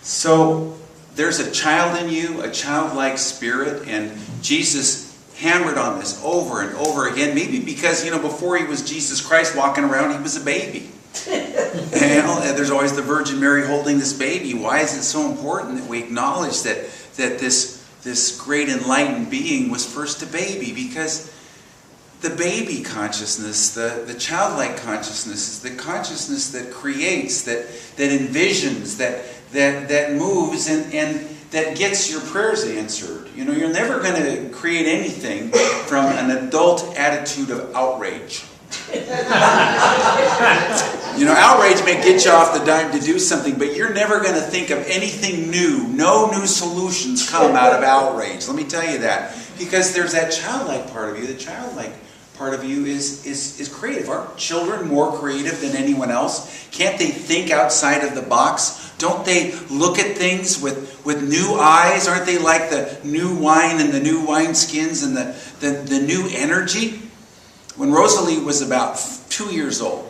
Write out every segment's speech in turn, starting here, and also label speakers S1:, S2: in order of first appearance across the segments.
S1: So there's a child in you, a childlike spirit, and Jesus hammered on this over and over again. Maybe because, before he was Jesus Christ walking around, he was a baby. And there's always the Virgin Mary holding this baby. Why is it so important that we acknowledge that this great enlightened being was first a baby? Because the baby consciousness, the childlike consciousness, is the consciousness that creates, that envisions, that moves, and that gets your prayers answered. You're never going to create anything from an adult attitude of outrage. Outrage may get you off the dime to do something, but you're never going to think of anything new. No new solutions come out of outrage. Let me tell you that. Because there's that childlike part of you. The childlike part of you is creative. Aren't children more creative than anyone else? Can't they think outside of the box? Don't they look at things with new eyes? Aren't they like the new wine and the new wineskins and the new energy? When Rosalie was about 2 years old,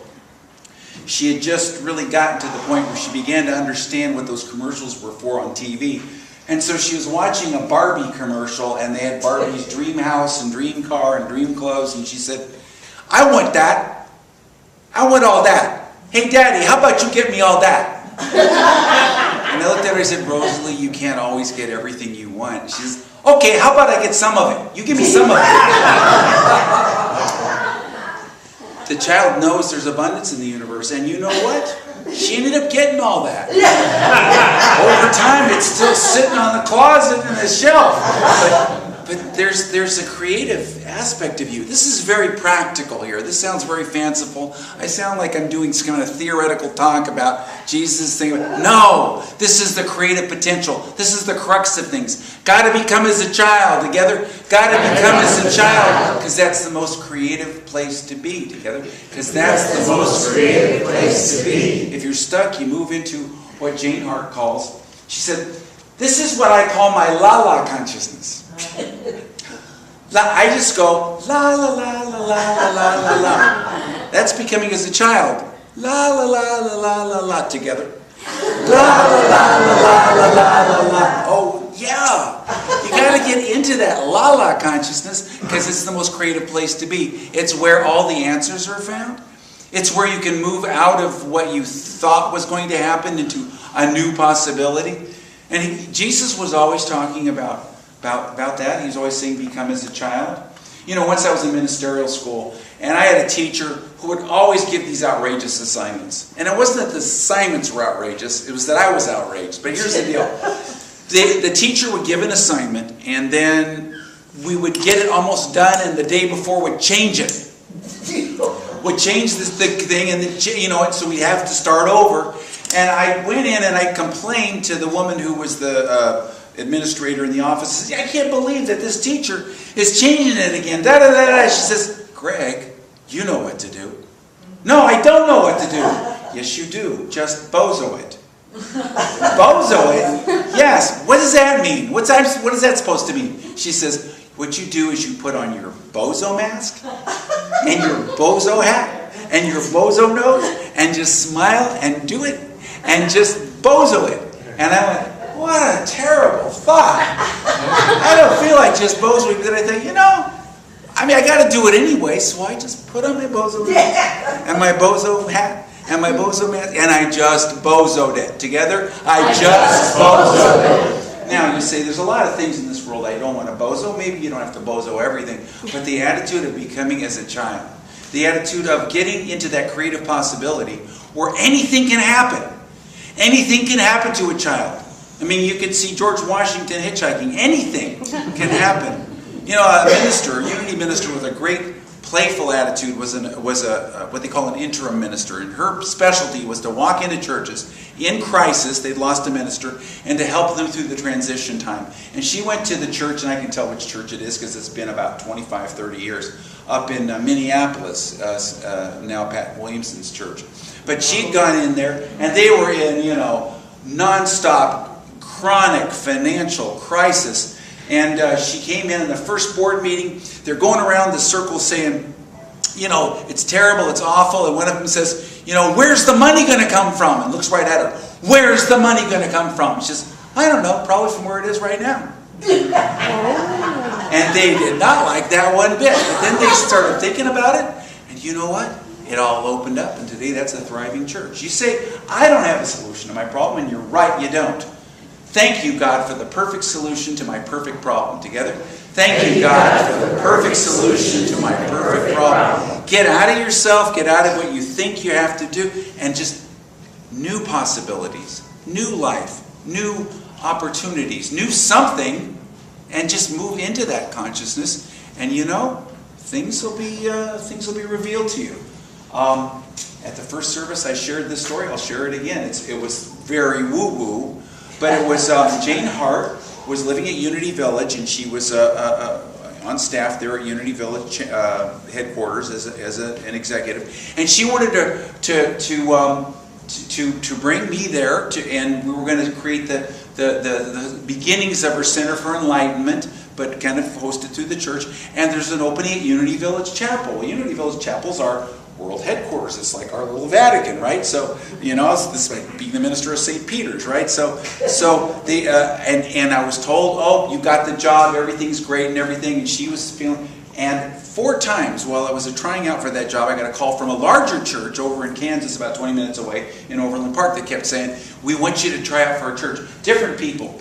S1: she had just really gotten to the point where she began to understand what those commercials were for on TV. And so she was watching a Barbie commercial, and they had Barbie's dream house and dream car and dream clothes, and she said, "I want that. I want all that. Hey, Daddy, how about you get me all that?" And I looked at her and said, "Rosalie, you can't always get everything you want." She says, "Okay, how about I get some of it? You give me some of it." The child knows there's abundance in the universe, and you know what? She ended up getting all that. Over time, it's still sitting on the closet in the shelf. But there's a creative aspect of you. This is very practical here. This sounds very fanciful. I sound like I'm doing some kind of theoretical talk about Jesus thing. No, this is the creative potential. This is the crux of things. Got to become as a child together. Got to become as a child, because that's the most creative place to be together. Because that's the most creative place to be. If you're stuck, you move into what Jane Hart calls. She said, "This is what I call my la-la consciousness." I just go, la la la la la la la la. That's becoming as a child. La la la la la la la together. La la la la la la la la. Oh yeah. You got to get into that la la consciousness, because it's the most creative place to be. It's where all the answers are found. It's where you can move out of what you thought was going to happen into a new possibility. And Jesus was always talking about that. He was always saying, become as a child. Once I was in ministerial school, and I had a teacher who would always give these outrageous assignments. And it wasn't that the assignments were outrageous, it was that I was outraged. But here's the deal. The teacher would give an assignment, and then we would get it almost done, and the day before would change it. Would change the thing, and so we'd have to start over. And I went in and I complained to the woman who was the administrator in the office. I said, "I can't believe that this teacher is changing it again." Da, da, da, da. She says, "Greg, you know what to do." "No, I don't know what to do." "Yes, you do. Just bozo it." Bozo it? Yes. What does that mean? What is that supposed to mean? She says, "What you do is you put on your bozo mask and your bozo hat and your bozo nose and just smile and do it and just bozo it." And I went, what a terrible thought. I don't feel like just bozoing, but then I think, I got to do it anyway, so I just put on my bozo mask and my bozo hat and my bozo mask, and I just bozoed it. Together, I just bozoed it. Now, you say, there's a lot of things in this world I don't want to bozo. Maybe you don't have to bozo everything, but the attitude of becoming as a child, the attitude of getting into that creative possibility where anything can happen. Anything can happen to a child. You could see George Washington hitchhiking. Anything can happen. A unity minister with a great playful attitude was what they call an interim minister. And her specialty was to walk into churches in crisis, they'd lost a minister, and to help them through the transition time. And she went to the church, and I can tell which church it is because it's been about 25, 30 years, up in Minneapolis, now Pat Williamson's church. But she'd gone in there, and they were in, nonstop chronic financial crisis. And she came in the first board meeting. They're going around the circle saying, it's terrible, it's awful. And one of them says, where's the money going to come from? And looks right at her. Where's the money going to come from? She says, I don't know, probably from where it is right now. And they did not like that one bit. But then they started thinking about it, and you know what? It all opened up, and today that's a thriving church. You say, I don't have a solution to my problem, and you're right, you don't. Thank you, God, for the perfect solution to my perfect problem. Together? Thank you, God, for the perfect solution to my perfect problem. Get out of yourself, get out of what you think you have to do, and just new possibilities, new life, new opportunities, new something, and just move into that consciousness. And you know, things will be revealed to you. At the first service, I shared this story. I'll share it again. It was very woo-woo, but it was Jane Hart was living at Unity Village, and she was on staff there at Unity Village headquarters as an executive, and she wanted to bring me there, and we were going to create the beginnings of her Center for Enlightenment, but kind of hosted through the church. And there's an opening at Unity Village Chapel. Well, Unity Village Chapels are world headquarters. It's like our little Vatican, right? So, you know, this like being the minister of St. Peter's, right? So they and I was told, oh, you got the job, everything's great and everything, and she was feeling. And 4 times while I was trying out for that job, I got a call from a larger church over in Kansas, about 20 minutes away in Overland Park, that kept saying, we want you to try out for a church. Different people,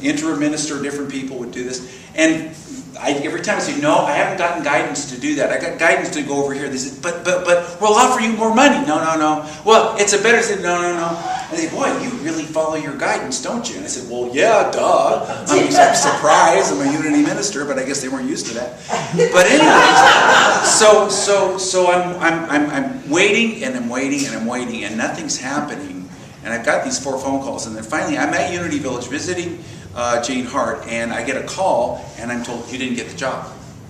S1: interim minister, different people would do this. And every time I say, no, I haven't gotten guidance to do that. I got guidance to go over here. They said, but we'll offer you more money. No. Well, it's a better thing. No. And they said, boy, you really follow your guidance, don't you? And I said, well, yeah, duh. I'm surprised. I'm a Unity minister, but I guess they weren't used to that. But anyways, so I'm waiting and I'm waiting and I'm waiting, and nothing's happening. And I've got these 4 phone calls, and then finally I'm at Unity Village visiting Jane Hart, and I get a call, and I'm told, you didn't get the job.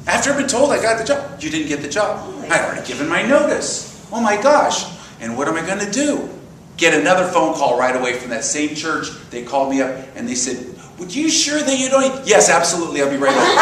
S1: After I've been told I got the job, you didn't get the job. I'd already given my notice. Oh my gosh. And what am I going to do? Get another phone call right away from that same church. They called me up, and they said, would you sure that you don't? Yes, absolutely. I'll be right back.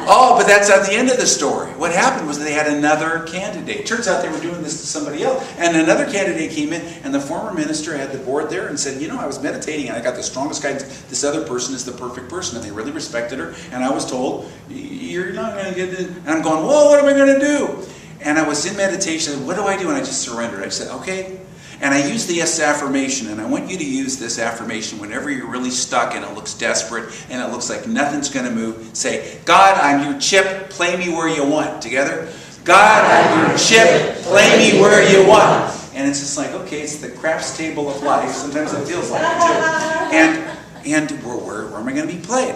S1: Oh, but that's not the end of the story. What happened was they had another candidate. Turns out they were doing this to somebody else. And another candidate came in, and the former minister had the board there and said, you know, I was meditating, and I got the strongest guidance. This other person is the perfect person. And they really respected her. And I was told, you're not going to get it. And I'm going, whoa, what am I going to do? And I was in meditation. What do I do? And I just surrendered. I said, okay. And I used this affirmation, and I want you to use this affirmation whenever you're really stuck and it looks desperate and it looks like nothing's going to move. Say, God, I'm your chip, play me where you want. Together? God, I'm your chip, play me where you want. And it's just like, okay, it's the craps table of life. Sometimes it feels like it too. And where am I going to be played?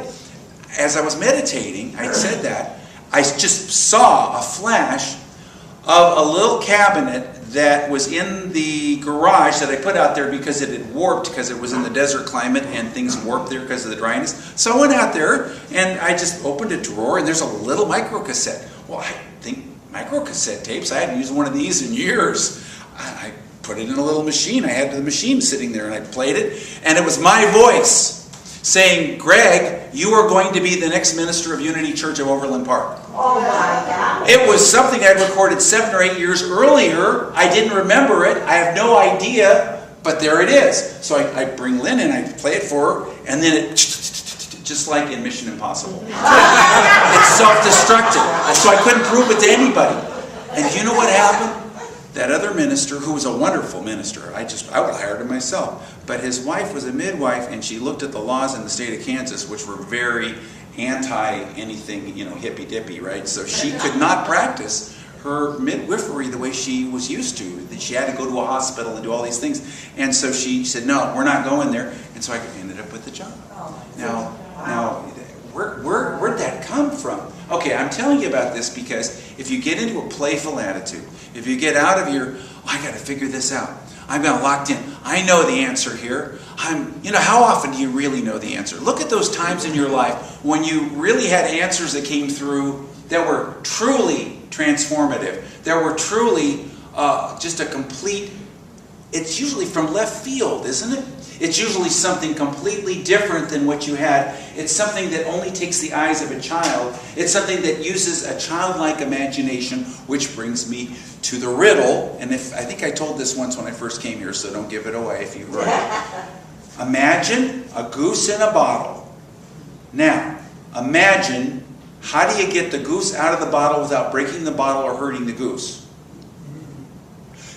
S1: As I was meditating, I said that, I just saw a flash of a little cabinet that was in the garage that I put out there because it had warped, because it was in the desert climate and things warped there because of the dryness. So I went out there and I just opened a drawer, and there's a little micro cassette. Well, I think micro cassette tapes, I hadn't used one of these in years. I put it in a little machine. I had the machine sitting there, and I played it, and it was my voice saying, Greg, you are going to be the next minister of Unity Church of Overland Park.
S2: Oh my God.
S1: It was something I'd recorded 7 or 8 years earlier. I didn't remember it. I have no idea, but there it is. So I bring Lynn in, I play it for her, and then it, just like in Mission Impossible. It's self-destructive. So I couldn't prove it to anybody. And you know what happened? That other minister, who was a wonderful minister, I would have hired him myself, but his wife was a midwife, and she looked at the laws in the state of Kansas, which were very anti-anything, hippy-dippy, right? So she could not practice her midwifery the way she was used to. She had to go to a hospital and do all these things. And so she said, no, we're not going there. And so I ended up with the job. Now, where'd that come from? Okay, I'm telling you about this because if you get into a playful attitude, if you get out of your, I got to figure this out. I'm not locked in. I know the answer here. How often do you really know the answer? Look at those times in your life when you really had answers that came through that were truly transformative, that were truly just a complete it's usually from left field, isn't it? It's usually something completely different than what you had. It's something that only takes the eyes of a child. It's something that uses a childlike imagination, which brings me to the riddle. And I think I told this once when I first came here, so don't give it away if you heard it. Imagine a goose in a bottle. Now, imagine, how do you get the goose out of the bottle without breaking the bottle or hurting the goose?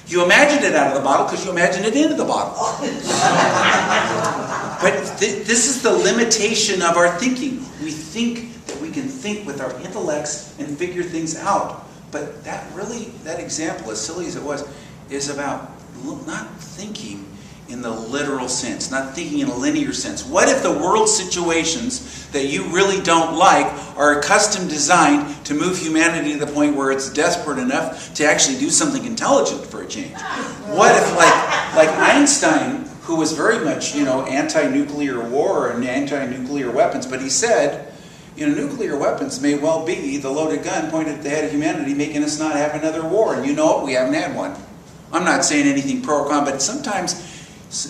S1: You imagine it out of the bottle because you imagine it into the bottle. But this is the limitation of our thinking. We think that we can think with our intellects and figure things out. But that example, as silly as it was, is about not thinking in the literal sense, not thinking in a linear sense. What if the world situations that you really don't like are custom designed to move humanity to the point where it's desperate enough to actually do something intelligent for a change? What if, like Einstein, who was very much, anti-nuclear war and anti-nuclear weapons, but he said, nuclear weapons may well be the loaded gun pointed at the head of humanity, making us not have another war. And you know what? We haven't had one. I'm not saying anything pro or con, but sometimes,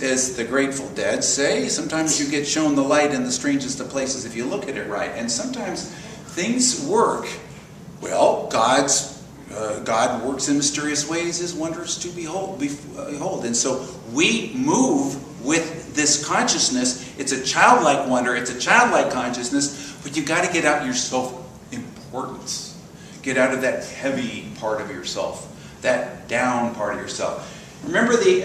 S1: as the Grateful Dead say, sometimes you get shown the light in the strangest of places if you look at it right. And sometimes things work. Well, God works in mysterious ways, His wonders to behold. And so we move with this consciousness. It's a childlike wonder. It's a childlike consciousness. But you've got to get out your self-importance. Get out of that heavy part of yourself. That down part of yourself. Remember the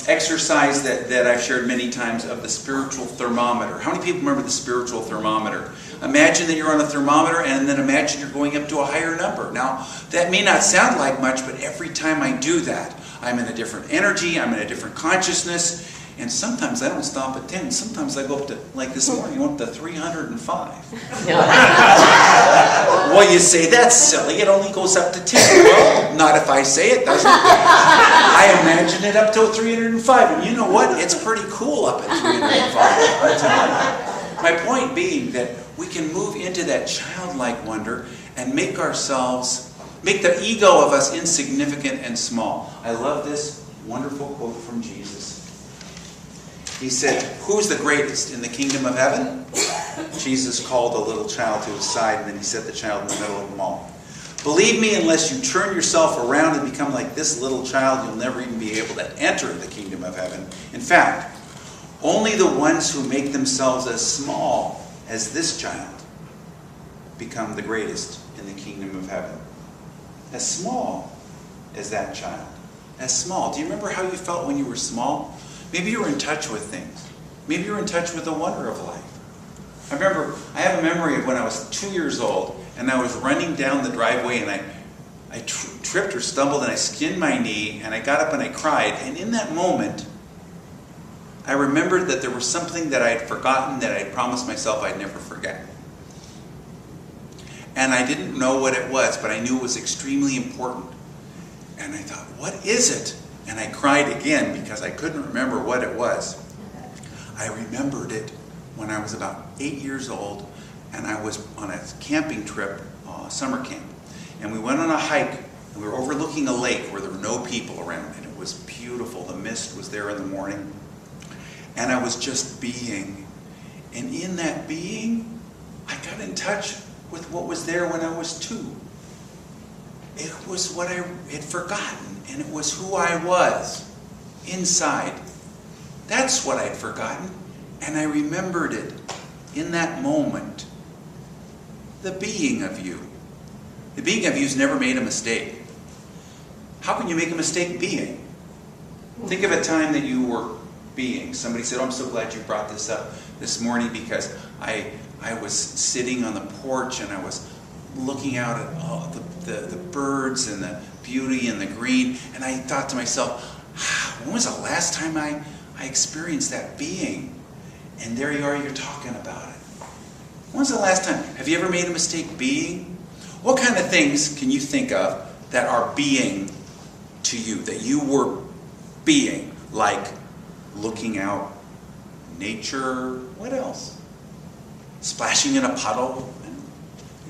S1: exercise that I've shared many times of the spiritual thermometer. How many people remember the spiritual thermometer? Imagine that you're on a thermometer and then imagine you're going up to a higher number. Now, that may not sound like much, but every time I do that, I'm in a different energy, I'm in a different consciousness, and sometimes I don't stop at 10. Sometimes I go up to, like this morning, I went up to 305. Well, you say, that's silly, it only goes up to 10. Well, not if I say it, doesn't it? I imagine it up to 305, and you know what? It's pretty cool up at 305. My point being that we can move into that childlike wonder and make the ego of us insignificant and small. I love this wonderful quote from Jesus. He said, who's the greatest in the kingdom of heaven? Jesus called a little child to his side, and then he set the child in the middle of them all. Believe me, unless you turn yourself around and become like this little child, you'll never even be able to enter the kingdom of heaven. In fact, only the ones who make themselves as small as this child become the greatest in the kingdom of heaven. As small as that child. As small. Do you remember how you felt when you were small? Maybe you were in touch with things. Maybe you were in touch with the wonder of life. I have a memory of when I was 2 years old, and I was running down the driveway, and I tripped or stumbled, and I skinned my knee, and I got up and I cried. And in that moment, I remembered that there was something that I had forgotten that I had promised myself I'd never forget. And I didn't know what it was, but I knew it was extremely important. And I thought, what is it? And I cried again because I couldn't remember what it was. I remembered it when I was about 8 years old, and I was on a camping trip, summer camp. And we went on a hike, and we were overlooking a lake where there were no people around, and it was beautiful. The mist was there in the morning. And I was just being. And in that being, I got in touch with what was there when I was 2. It was what I had forgotten, and it was who I was inside. That's what I'd forgotten, and I remembered it in that moment. The being of you. The being of you's never made a mistake. How can you make a mistake being? Think of a time that you were being. Somebody said, oh, I'm so glad you brought this up this morning because I was sitting on the porch and I was looking out at the birds and the beauty and the green, and I thought to myself, when was the last time I experienced that being? And there you are, you're talking about it. When was the last time? Have you ever made a mistake being? What kind of things can you think of that are being to you, that you were being, like looking out, nature, what else? Splashing in a puddle?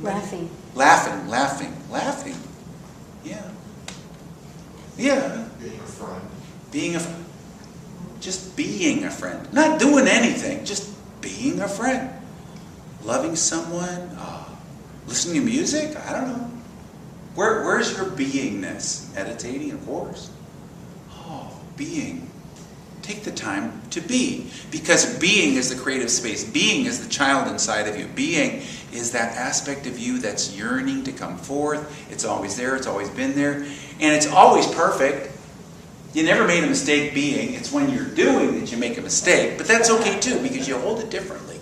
S2: Laughing.
S1: Laughing. Yeah. Yeah.
S3: Being a friend.
S1: just being a friend. Not doing anything, just being a friend. Loving someone, listening to music, I don't know. Where's your beingness? Meditating, of course. Being. Take the time to be. Because being is the creative space. Being is the child inside of you. Being is that aspect of you that's yearning to come forth. It's always there. It's always been there. And it's always perfect. You never made a mistake being. It's when you're doing that you make a mistake. But that's okay too, because you hold it differently.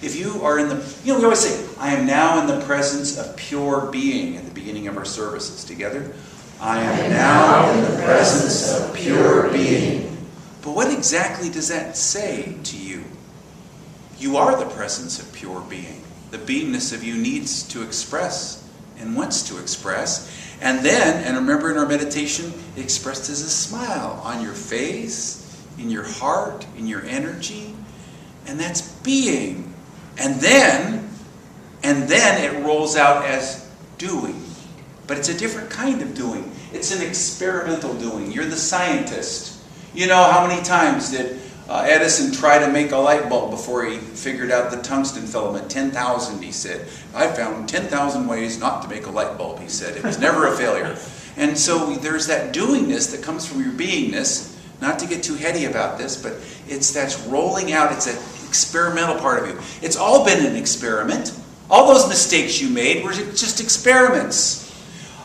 S1: If you are in the... we always say, I am now in the presence of pure being at the beginning of our services together. I am now in the presence of pure being. But what exactly does that say to you? You are the presence of pure being. The beingness of you needs to express and wants to express. And then, and remember in our meditation, it expressed as a smile on your face, in your heart, in your energy. And that's being. And then it rolls out as doing. But it's a different kind of doing. It's an experimental doing. You're the scientist. You know, how many times did Edison try to make a light bulb before he figured out the tungsten filament? 10,000, he said. I found 10,000 ways not to make a light bulb, he said. It was never a failure. And so there's that doingness that comes from your beingness. Not to get too heady about this, but that's rolling out. It's an experimental part of you. It's all been an experiment. All those mistakes you made were just experiments.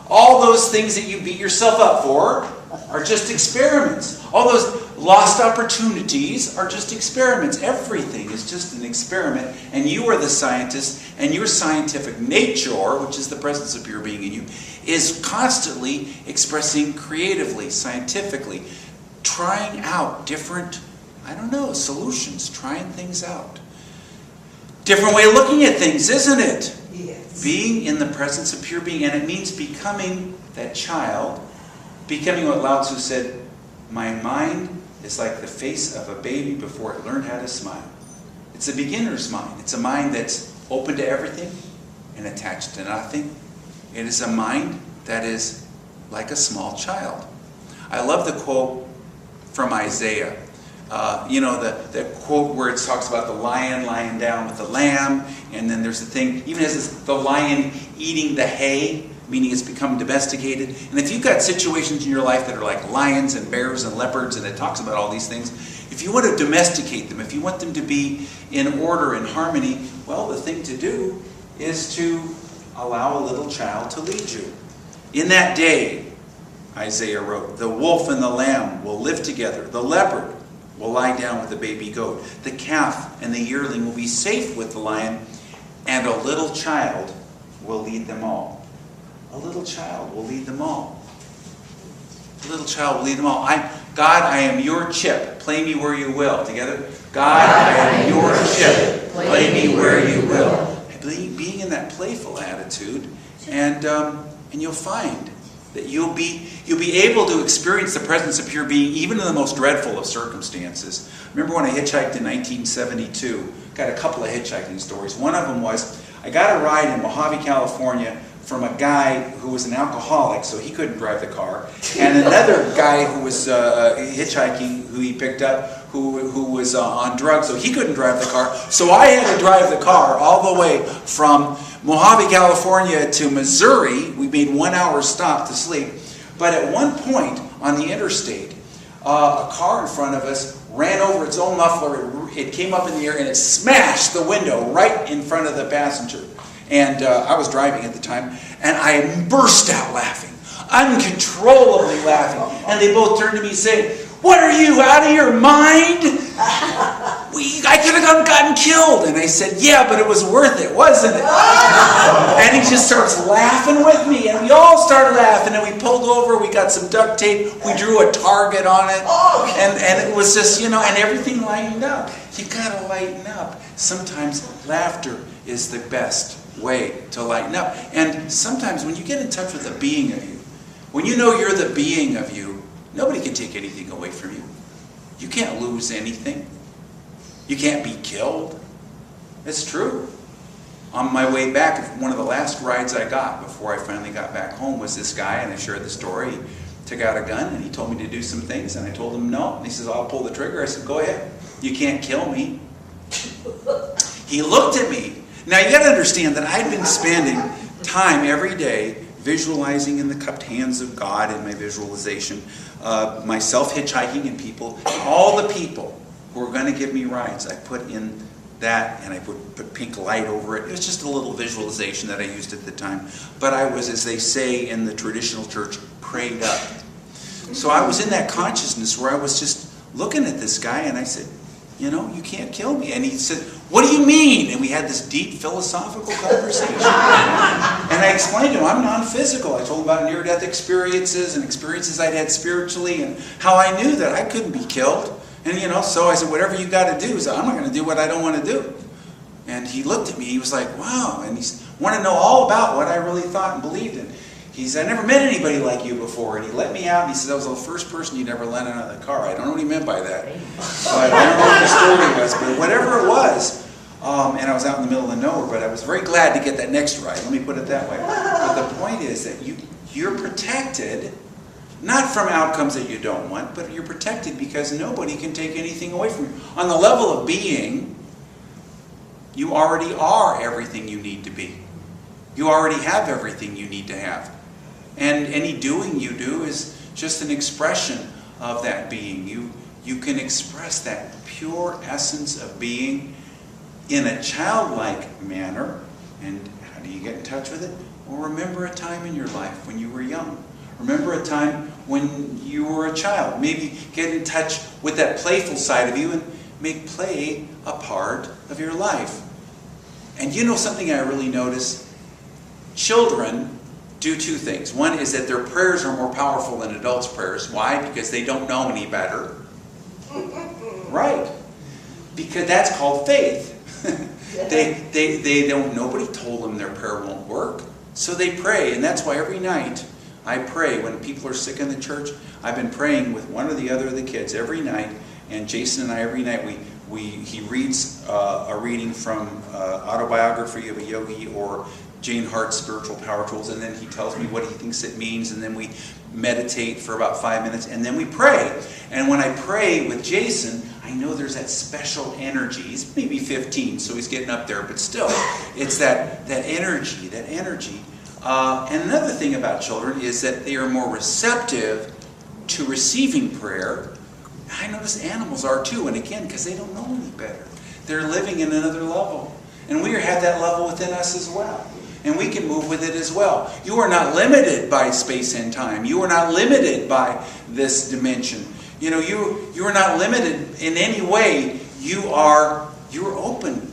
S1: All those things that you beat yourself up for are just experiments. All those lost opportunities are just experiments. Everything is just an experiment. And you are the scientist, and your scientific nature, which is the presence of pure being in you, is constantly expressing creatively, scientifically, trying out different, solutions, trying things out. Different way of looking at things, isn't it?
S3: Yes.
S1: Being in the presence of pure being. And it means becoming that child. Becoming what Lao Tzu said, my mind is like the face of a baby before it learned how to smile. It's a beginner's mind. It's a mind that's open to everything and attached to nothing. It is a mind that is like a small child. I love the quote from Isaiah. The quote where it talks about the lion lying down with the lamb, and then there's the thing, even as the lion eating the hay, meaning it's become domesticated. And if you've got situations in your life that are like lions and bears and leopards, and it talks about all these things, if you want to domesticate them, if you want them to be in order and harmony, well, the thing to do is to allow a little child to lead you. In that day, Isaiah wrote, the wolf and the lamb will live together. The leopard will lie down with the baby goat. The calf and the yearling will be safe with the lion, and a little child will lead them all. A little child will lead them all. A little child will lead them all. God, I am your chip. Play me where you will. Together. God, I am your chip. Play me where you will. Being in that playful attitude, and you'll find that you'll be able to experience the presence of pure being even in the most dreadful of circumstances. Remember when I hitchhiked in 1972? Got a couple of hitchhiking stories. One of them was, I got a ride in Mojave, California from a guy who was an alcoholic, so he couldn't drive the car, and another guy who was hitchhiking, who he picked up, who was on drugs, so he couldn't drive the car. So I had to drive the car all the way from Mojave, California to Missouri. We made 1 hour stop to sleep. But at one point on the interstate, a car in front of us ran over its own muffler. It came up in the air and it smashed the window right in front of the passenger. And I was driving at the time, and I burst out laughing, uncontrollably laughing. And they both turned to me saying, "What are you, out of your mind? I could have gotten killed." And I said, "Yeah, but it was worth it, wasn't it?" And he just starts laughing with me, and we all started laughing, and we pulled over, we got some duct tape, we drew a target on it, and it was just, and everything lightened up. You gotta lighten up. Sometimes laughter is the best way to lighten up. And sometimes when you get in touch with the being of you, when you know you're the being of you, nobody can take anything away from you. You can't lose anything. You can't be killed. It's true. On my way back, one of the last rides I got before I finally got back home was this guy, and I shared the story. took out a gun and he told me to do some things, and I told him no. And he says, I'll pull the trigger. I said, go ahead. You can't kill me. He looked at me. Now you got to understand that I'd been spending time every day visualizing in the cupped hands of God in my visualization, myself hitchhiking and people, all the people who were going to give me rides. I put in that, and I put pink light over it. It was just a little visualization that I used at the time. But I was, as they say in the traditional church, prayed up. So I was in that consciousness where I was just looking at this guy, and I said, you know, you can't kill me. And he said, what do you mean? And we had this deep philosophical conversation. And I explained to him, I'm non-physical. I told him about near-death experiences and experiences I'd had spiritually and how I knew that I couldn't be killed. And, you know, so I said, whatever you got to do. So I'm not going to do what I don't want to do. And he looked at me. He was like, wow. And he wanted to know all about what I really thought and believed in. He said, I never met anybody like you before. And he let me out, and he said, I was the first person you'd ever let out of the car. I don't know what he meant by that. But I don't know what the story was. But whatever it was, and I was out in the middle of nowhere, but I was very glad to get that next ride. Let me put it that way. But the point is that you're protected, not from outcomes that you don't want, but you're protected because nobody can take anything away from you. On the level of being, you already are everything you need to be. You already have everything you need to have. And any doing you do is just an expression of that being. You can express that pure essence of being in a childlike manner. And how do you get in touch with it? Well, remember a time in your life when you were young. Remember a time when you were a child. Maybe get in touch with that playful side of you and make play a part of your life. And you know something I really notice? Children do two things. One is that their prayers are more powerful than adults' prayers. Why? Because they don't know any better. Right. Because that's called faith. They don't, nobody told them their prayer won't work. So they pray, and that's why every night I pray when people are sick in the church. I've been praying with one or the other of the kids every night, and Jason and I every night he reads a reading from Autobiography of a Yogi or Jane Hart's Spiritual Power Tools, and then he tells me what he thinks it means, and then we meditate for about 5 minutes, and then we pray. And when I pray with Jason, I know there's that special energy. He's maybe 15, so he's getting up there, but still, it's that energy. And another thing about children is that they are more receptive to receiving prayer. I notice animals are too, and again, because they don't know any better. They're living in another level. And we have that level within us as well. And we can move with it as well. You are not limited by space and time. You are not limited by this dimension. You know, you are not limited in any way. You're open.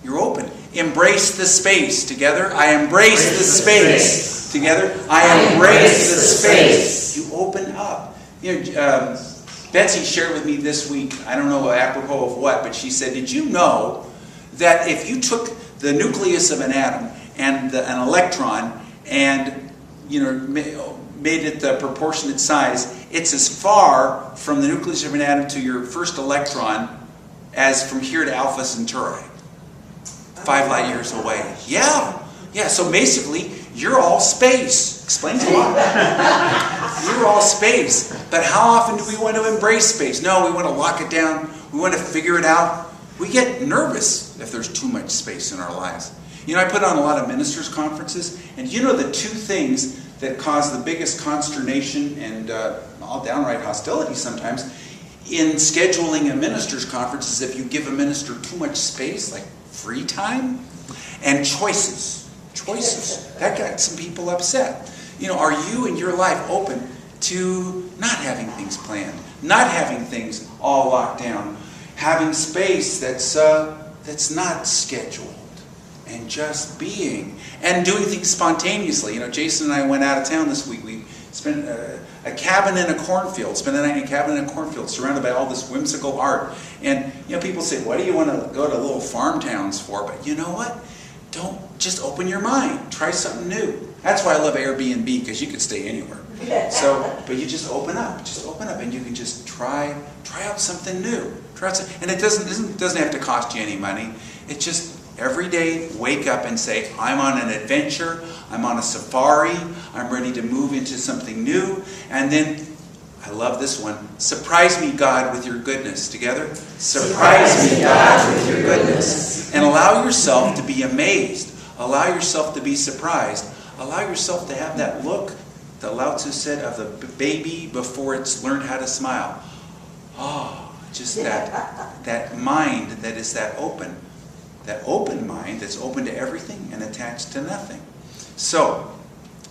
S1: You're open. Embrace the space. Together, I embrace the space. Together, I embrace the space. You open up. You know, Betsy shared with me this week, I don't know apropos of what, but she said, did you know that if you took the nucleus of an atom and an electron and, you know, made it the proportionate size, it's as far from the nucleus of an atom to your first electron as from here to Alpha Centauri. 5 light years away. Yeah. So basically, you're all space. Explains a lot. You're all space. But how often do we want to embrace space? No, we want to lock it down. We want to figure it out. We get nervous if there's too much space in our lives. You know, I put on a lot of ministers' conferences, and you know the two things that cause the biggest consternation and all downright hostility sometimes in scheduling a ministers' conference is if you give a minister too much space, like free time, and choices. That got some people upset. You know, are you in your life open to not having things planned, not having things all locked down, having space that's not scheduled, and just being, and doing things spontaneously? You know, Jason and I went out of town this week. We spent a cabin in a cornfield, spent the night in a cabin in a cornfield, surrounded by all this whimsical art. And, you know, people say, what do you want to go to little farm towns for? But you know what? Don't just open your mind. Try something new. That's why I love Airbnb, because you can stay anywhere. But you just open up, and you can just try out something new. And it doesn't have to cost you any money. It just Every day, wake up and say, I'm on an adventure, I'm on a safari, I'm ready to move into something new. And then, I love this one, surprise me, God, with your goodness. Together? Surprise me, God, with your goodness. And allow yourself to be amazed. Allow yourself to be surprised. Allow yourself to have that look that Lao Tzu said of the baby before it's learned how to smile. Oh, just that mind that is that open mind that's open to everything and attached to nothing. So,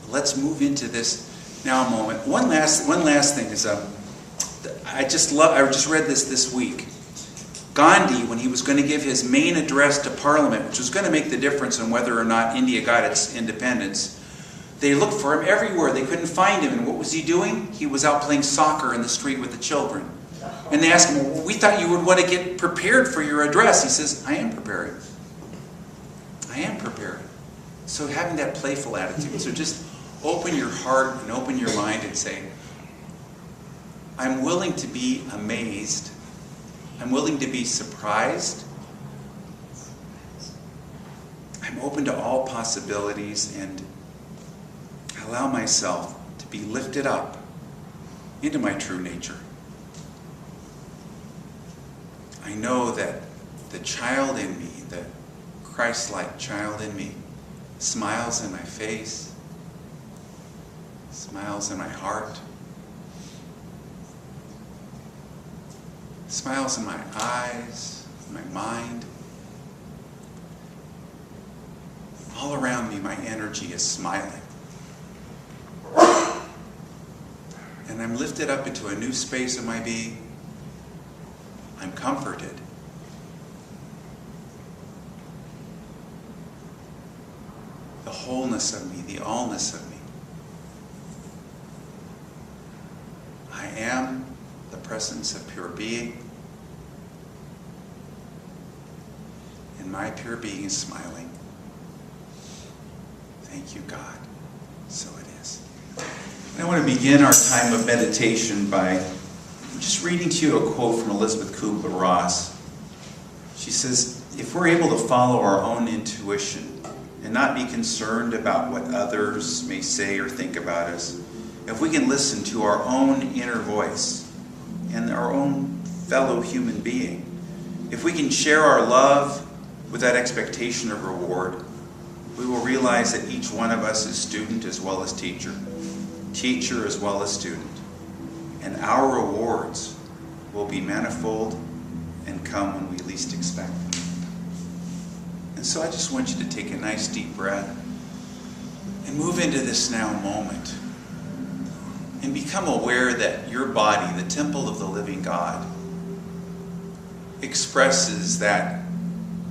S1: let's move into this now a moment. One last thing is, I just read this week. Gandhi, when he was going to give his main address to Parliament, which was going to make the difference on whether or not India got its independence, they looked for him everywhere. They couldn't find him. And what was he doing? He was out playing soccer in the street with the children. And they asked him, we thought you would want to get prepared for your address. He says, I am preparing. I am prepared. So having that playful attitude. So just open your heart and open your mind and say, I'm willing to be amazed. I'm willing to be surprised. I'm open to all possibilities and allow myself to be lifted up into my true nature. I know that the child in me, the Christ-like child in me, smiles in my face, smiles in my heart, smiles in my eyes, my mind. All around me, my energy is smiling. And I'm lifted up into a new space of my being. I'm comforted. The wholeness of me, the allness of me. I am the presence of pure being. And my pure being is smiling. Thank you, God. So it is. And I want to begin our time of meditation by just reading to you a quote from Elizabeth Kubler-Ross. She says, if we're able to follow our own intuition and not be concerned about what others may say or think about us, if we can listen to our own inner voice and our own fellow human being, if we can share our love without expectation of reward, we will realize that each one of us is student as well as teacher, teacher as well as student. And our rewards will be manifold and come when we least expect them. And so I just want you to take a nice deep breath and move into this now moment. And become aware that your body, the temple of the living God, expresses that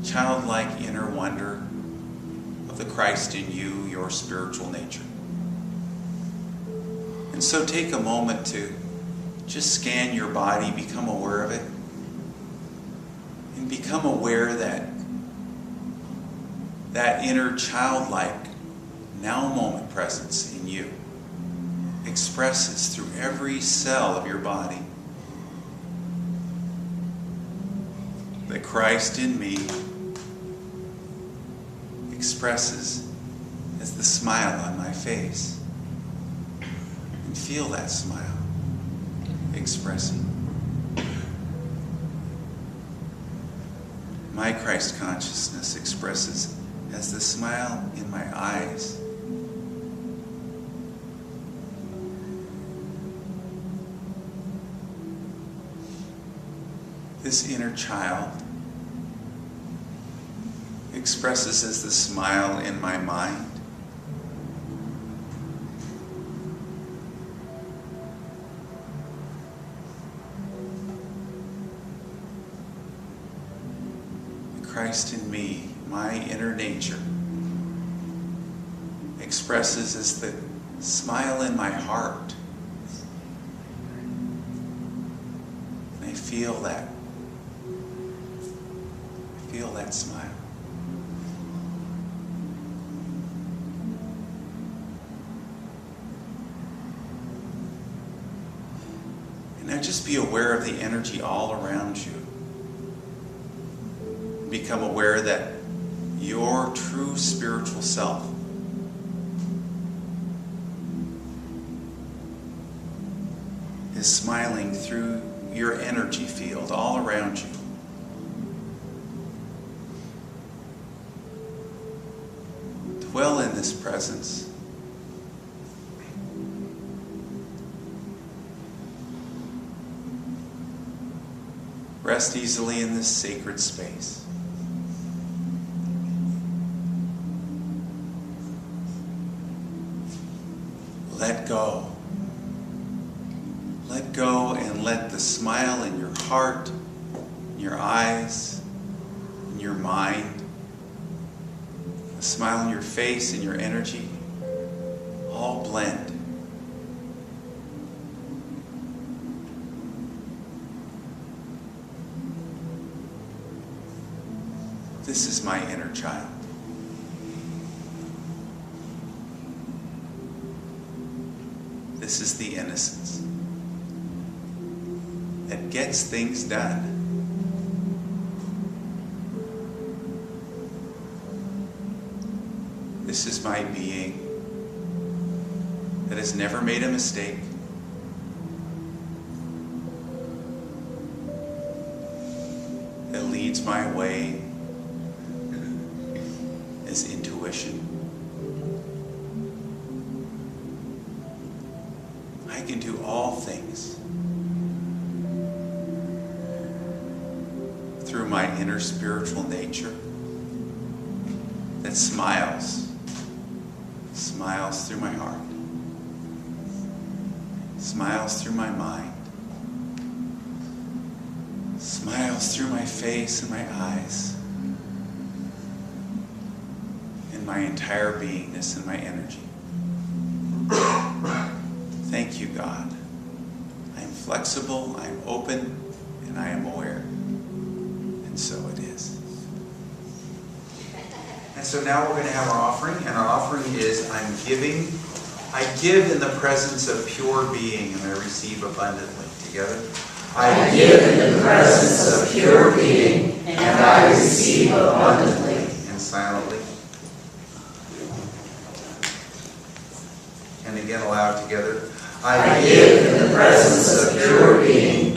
S1: childlike inner wonder of the Christ in you, your spiritual nature. And so take a moment to just scan your body, become aware of it, and become aware that that inner childlike, now moment presence in you expresses through every cell of your body. The Christ in me expresses as the smile on my face. And feel that smile expressing. My Christ consciousness expresses as the smile in my eyes. This inner child expresses as the smile in my mind. Christ in me, my inner nature, expresses as the smile in my heart. And I feel that smile. And now just be aware of the energy all around you. Become aware that your true spiritual self. Is smiling through your energy field all around you. Dwell in this presence. Rest easily in this sacred space. Let go. Let go and let the smile in your heart, in your eyes, in your mind, the smile in your face and your energy, all blend. This is my inner child. This is the innocence that gets things done. This is my being that has never made a mistake. That leads my way as intuition. I can do all things through my inner spiritual nature that smiles through my heart, smiles through my mind, smiles through my face and my eyes, and my entire beingness and my energy. Thank you, God. I am flexible, I am open, and I am aware. And so it is. And so now we're going to have our offering, and our offering is I give in the presence of pure being, and I receive abundantly. Together.
S3: I give in the presence of pure being, and I receive abundantly.
S1: And silently. And again aloud together.
S3: I give in the presence of pure being,